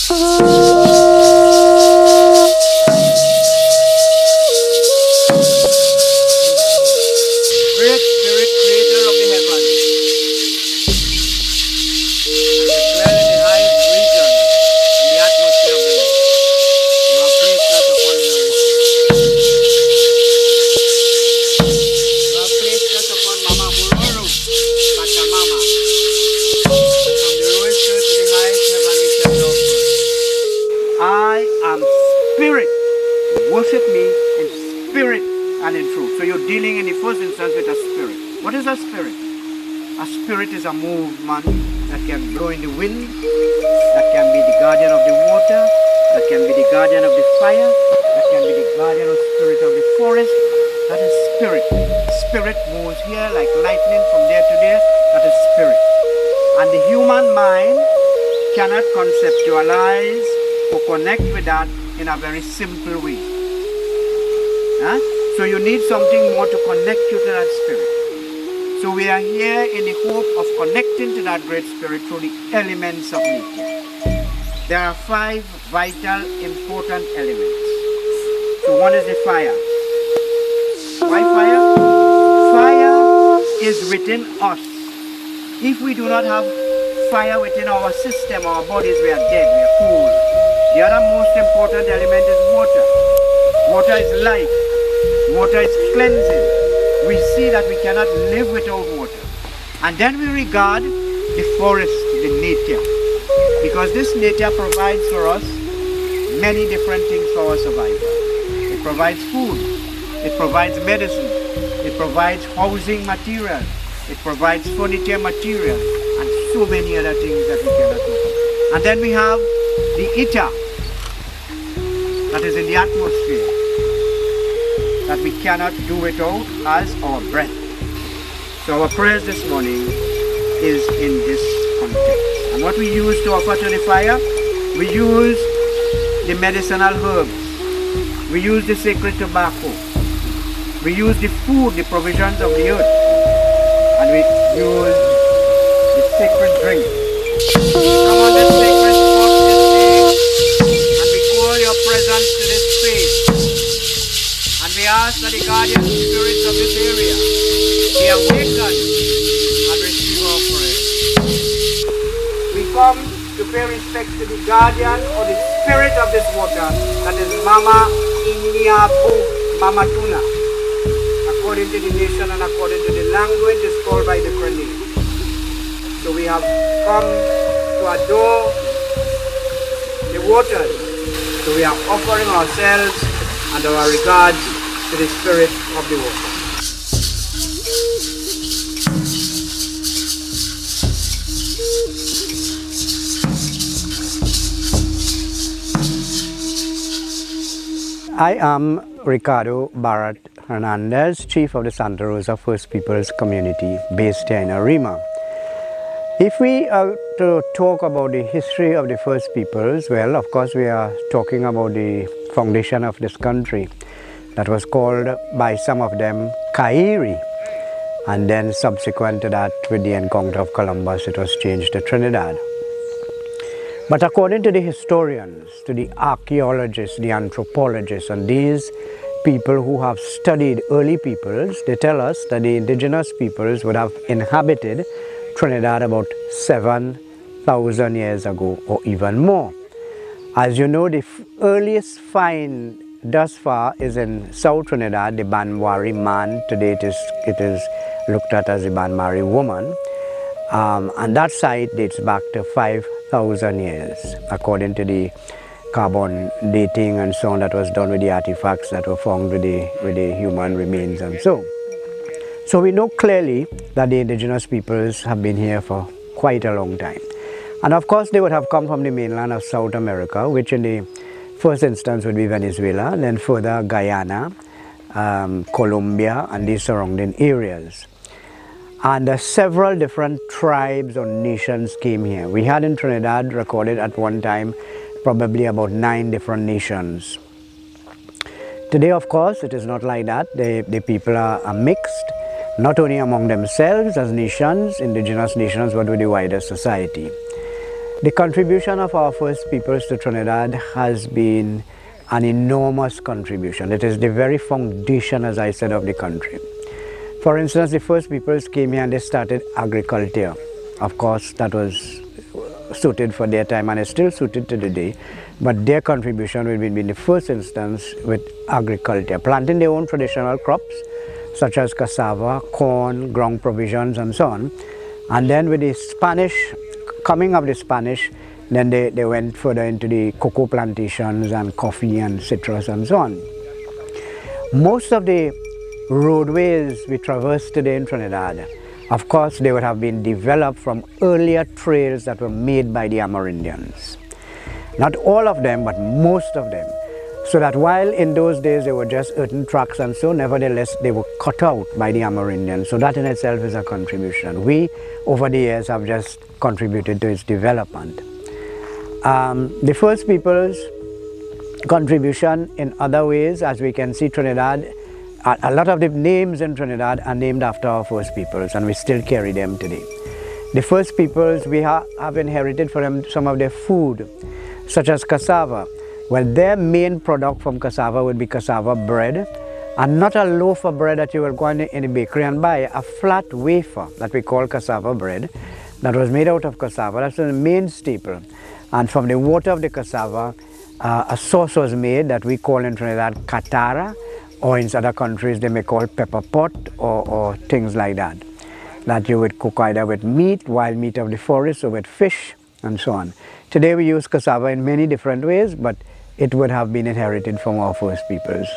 Great Spirit, Creator of the heavens, and dwell in the highest region, in the atmosphere of the earth. You have placed us upon the earth. You have placed us upon Mama Hororo, Pachamama. From the lowest earth to the highest heaven we shall now first. I am spirit. Worship me in spirit and in truth. So you're dealing in the first instance with a spirit. What is a spirit? A spirit is a movement that can blow in the wind, that can be the guardian of the water, that can be the guardian of the fire, that can be the guardian of spirit of the forest. That is spirit. Spirit moves here like lightning from there to there. That is spirit. And the human mind cannot conceptualize or connect with that in a very simple way. Huh? So you need something more to connect you to that spirit. So we are here in the hope of connecting to that great spirit through the elements of nature. There are 5 vital, important elements. So one is the fire. Why fire? Fire is within us. If we do not have fire within our system, our bodies, we are dead, we are cold. The other most important element is water. Water is life. Water is cleansing. We see that we cannot live without water. And then we regard the forest, the nature. Because this nature provides for us many different things for our survival. It provides food. It provides medicine. It provides housing material. It provides furniture material. And so many other things that we cannot look at. And then we have the ether that is in the atmosphere, that we cannot do without as our breath. So our prayers this morning is in this context. And what we use to offer to the fire, we use the medicinal herbs, we use the sacred tobacco, we use the food, the provisions of the earth, and we use the sacred drink. Come on this sacred spot this day, and we call your presence to this space. And we ask that the guardian spirits of this area be awakened and receive our prayers. We come to pay respect to the guardian or the spirit of this water, that is Mama Inyabu Mamatuna. According to the nation and according to the language, is called by the Krene. So we have come to adore the waters. So we are offering ourselves and our regards to the spirit of the water. I am Ricardo Barrett Hernandez, Chief of the Santa Rosa First Peoples Community based here in Arima. If we are to talk about the history of the First Peoples, well, of course we are talking about the foundation of this country that was called by some of them Kairi, and then subsequent to that, with the encounter of Columbus, it was changed to Trinidad. But according to the historians, to the archaeologists, the anthropologists, and these people who have studied early peoples, they tell us that the indigenous peoples would have inhabited Trinidad about 7,000 years ago or even more. As you know, the earliest find thus far is in South Trinidad, the Banwari man. Today it is looked at as the Banwari woman. And that site dates back to 5,000 years, according to the carbon dating and so on that was done with the artifacts that were found with the human remains and so. So we know clearly that the indigenous peoples have been here for quite a long time. And of course they would have come from the mainland of South America, which in the first instance would be Venezuela, then further Guyana, Colombia and the surrounding areas. And several different tribes or nations came here. We had in Trinidad recorded at one time probably about 9 different nations. Today, of course, it is not like that. The people are mixed, not only among themselves as nations, indigenous nations, but with the wider society. The contribution of our first peoples to Trinidad has been an enormous contribution. It is the very foundation, as I said, of the country. For instance, the first peoples came here and they started agriculture. Of course, that was suited for their time and is still suited to the day, but their contribution will be in the first instance with agriculture, planting their own traditional crops such as cassava, corn, ground provisions and so on. And then with the Spanish, coming of the Spanish, then they went further into the cocoa plantations and coffee and citrus and so on. Most of the roadways we traverse today in Trinidad, of course, they would have been developed from earlier trails that were made by the Amerindians. Not all of them, but most of them. So that while in those days they were just earthen tracks and so, nevertheless they were cut out by the Amerindians. So that in itself is a contribution. We, over the years, have just contributed to its development. The first people's contribution in other ways, as we can see, Trinidad, a lot of the names in Trinidad are named after our first peoples, and we still carry them today. The first peoples, we have inherited from them some of their food, such as cassava. Well, their main product from cassava would be cassava bread, and not a loaf of bread that you will go in the bakery and buy, a flat wafer that we call cassava bread, that was made out of cassava. That's the main staple. And from the water of the cassava, a sauce was made that we call in Trinidad catara, or in other countries they may call pepper pot or things like that, that you would cook either with meat, wild meat of the forest, or with fish and so on. Today we use cassava in many different ways, but it would have been inherited from our first peoples.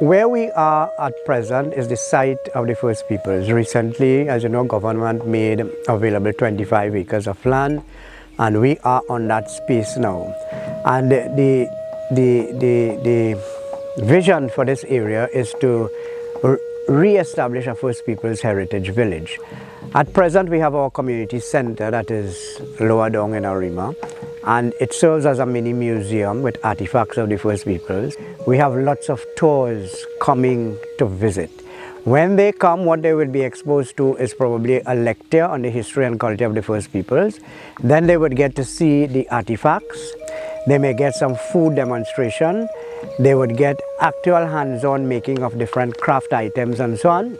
Where we are at present is the site of the first peoples. Recently, as you know, government made available 25 acres of land, and we are on that space now. And the vision for this area is to re-establish a First Peoples Heritage Village. At present, we have our community center that is lower down in Arima, and it serves as a mini museum with artifacts of the First Peoples. We have lots of tours coming to visit. When they come, what they will be exposed to is probably a lecture on the history and culture of the First Peoples. Then they would get to see the artifacts. They may get some food demonstration. They would get actual hands-on making of different craft items and so on.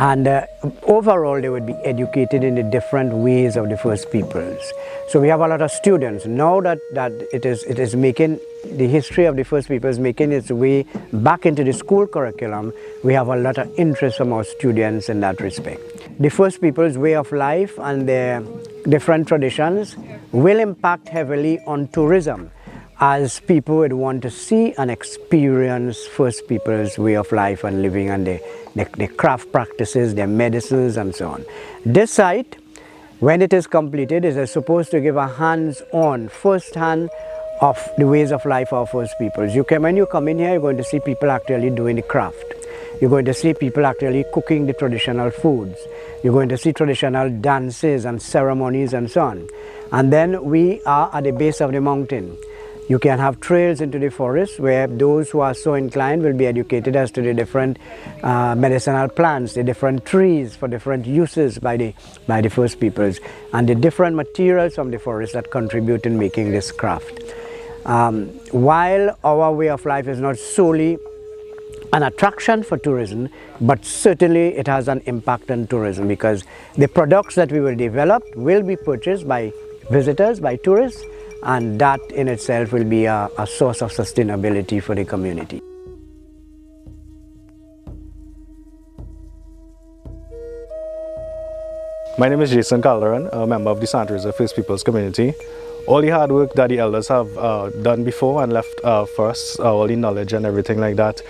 And overall, they would be educated in the different ways of the First Peoples. So we have a lot of students. Now that it is making, the history of the First Peoples making its way back into the school curriculum, we have a lot of interest from our students in that respect. The First Peoples' way of life and their different traditions will impact heavily on tourism, as people would want to see and experience First Peoples' way of life and living, and their craft practices, their medicines and so on. This site, when it is completed, is supposed to give a hands-on, first-hand of the ways of life of First Peoples. When you come in here, you're going to see people actually doing the craft. You're going to see people actually cooking the traditional foods. You're going to see traditional dances and ceremonies and so on. And then we are at the base of the mountain. You can have trails into the forest where those who are so inclined will be educated as to the different medicinal plants, the different trees for different uses by the First Peoples, and the different materials from the forest that contribute in making this craft. While our way of life is not solely an attraction for tourism, but certainly it has an impact on tourism, because the products that we will develop will be purchased by visitors, by tourists, and that in itself will be a source of sustainability for the community. My name is Jason Calderon, a member of the Santa Rosa First Peoples Community. All the hard work that the elders have done before and left for us, all the knowledge and everything like that.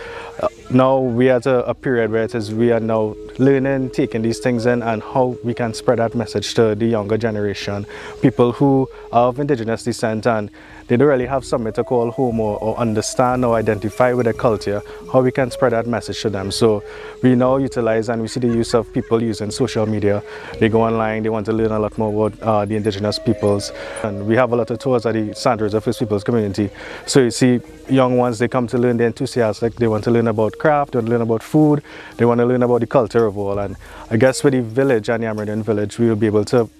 Now we are at a period where we are now learning, taking these things in, and how we can spread that message to the younger generation, people who are of indigenous descent and they don't really have something to call home or understand or identify with their culture, how we can spread that message to them. So we now utilize, and we see the use of people using social media. They go online, they want to learn a lot more about the indigenous peoples. And we have a lot of tours at the Santa Rosa First Peoples Community. So you see young ones, they come to learn, they're enthusiastic, they want to learn about craft, they want to learn about food, they want to learn about the culture of all. And I guess with the village and the Amerindian village, we will be able to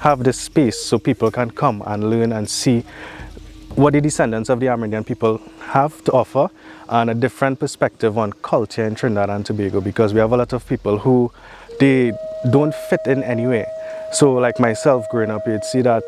have this space so people can come and learn and see what the descendants of the Amerindian people have to offer and a different perspective on culture in Trinidad and Tobago, because we have a lot of people who they don't fit in any way. So like myself growing up, you'd see that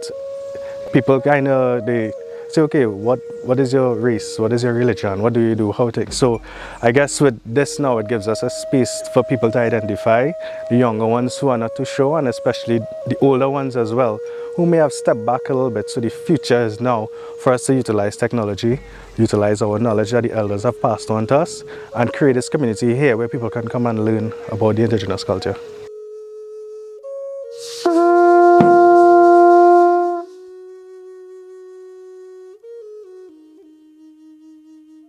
people kind of, they say, okay, what is your race? What is your religion? What do you do? How to? So I guess with this now, it gives us a space for people to identify the younger ones who are not too sure, and especially the older ones as well, who may have stepped back a little bit. So the future is now for us to utilize technology, utilize our knowledge that the elders have passed on to us, and create this community here where people can come and learn about the indigenous culture.